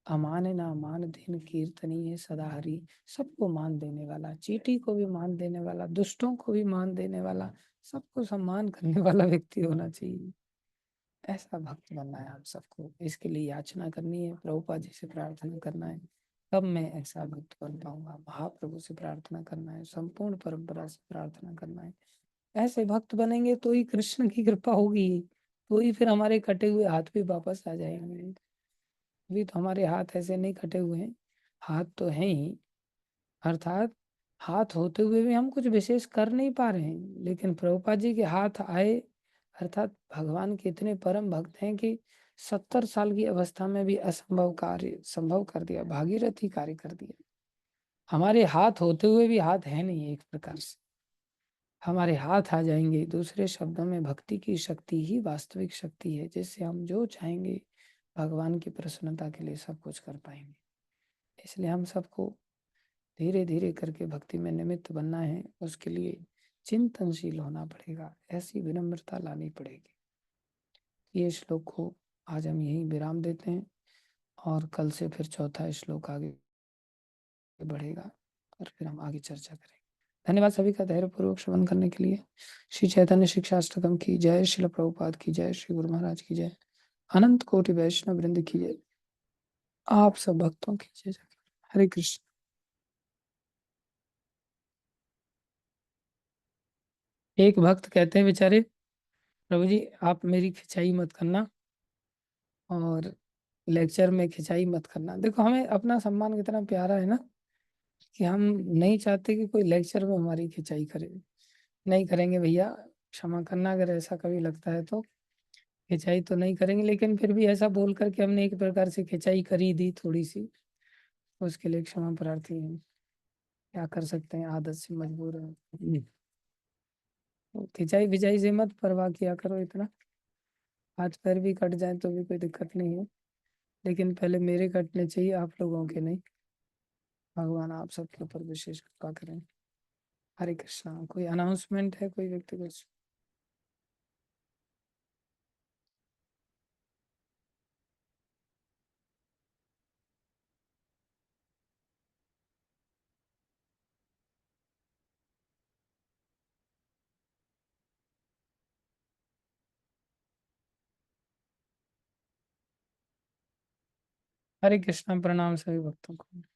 अमान ना मान देन कीर्तनी है सदा हरि। सबको मान देने वाला, चींटी को भी मान देने वाला, दुष्टों को भी मान देने वाला, सबको सम्मान करने वाला व्यक्ति होना चाहिए। ऐसा भक्त बनना है आप सबको। इसके लिए याचना करनी है, प्रभुपाद जी से प्रार्थना करना है, कब मैं ऐसा भक्त बन पाऊंगा। महाप्रभु से प्रार्थना करना है, संपूर्ण परंपरा से प्रार्थना करना है। ऐसे भक्त बनेंगे तो ही कृष्ण की कृपा होगी, तो ही फिर हमारे कटे हुए हाथ भी वापस आ जाएंगे। अभी तो हमारे हाथ ऐसे नहीं कटे हुए हैं, हाथ तो हैं ही, अर्थात हाथ होते हुए भी हम कुछ विशेष कर नहीं पा रहे हैं, लेकिन प्रभुपाद जी के हाथ आए, अर्थात भगवान के इतने परम भक्त हैं कि 70 साल की अवस्था में भी असंभव कार्य संभव कर दिया, भागीरथी कार्य कर दिया। हमारे हाथ होते हुए भी हाथ है नहीं एक प्रकार से, हमारे हाथ आ जाएंगे। दूसरे शब्दों में भक्ति की शक्ति ही वास्तविक शक्ति है, जिससे हम जो चाहेंगे भगवान की प्रसन्नता के लिए सब कुछ कर पाएंगे। इसलिए हम सबको धीरे धीरे करके भक्ति में निमित्त बनना है, उसके लिए चिंतनशील होना पड़ेगा, ऐसी विनम्रता लानी पड़ेगी। ये श्लोक को आज हम यहीं विराम देते हैं, और कल से फिर चौथा श्लोक आगे बढ़ेगा, और फिर हम आगे चर्चा करेंगे। धन्यवाद सभी का धैर्यपूर्वक श्रवण करने के लिए। श्री चैतन्य शिक्षाष्टकम की जय, श्रील प्रभुपाद की जय, श्री गुरु महाराज की जय, अनंत कोटि वैष्णव वृंद की जय, आप सब भक्तों की जय। हरे कृष्ण। एक भक्त कहते हैं बेचारे, प्रभु जी आप मेरी खिंचाई मत करना, और लेक्चर में खिंचाई मत करना। देखो हमें अपना सम्मान कितना प्यारा है ना, कि हम नहीं चाहते कि कोई लेक्चर में हमारी खिंचाई करे। नहीं करेंगे भैया, क्षमा करना अगर ऐसा कभी लगता है तो। खिंचाई तो नहीं करेंगे, लेकिन फिर भी ऐसा बोल करके हमने एक प्रकार से खिंचाई करी दी थोड़ी सी, उसके लिए क्षमा प्रार्थी हैं। क्या कर सकते हैं, आदत से मजबूर है। तो खिंचाई बिचाई से मत परवाह किया करो इतना, हाथ पैर भी कट जाए तो भी कोई दिक्कत नहीं है, लेकिन पहले मेरे कटने चाहिए, आप लोगों के नहीं। भगवान आप सबके ऊपर विशेष कृपा करें। हरे कृष्णा। कोई अनाउंसमेंट है, कोई व्यक्ति कुछ? हरे कृष्णा। प्रणाम सभी भक्तों को।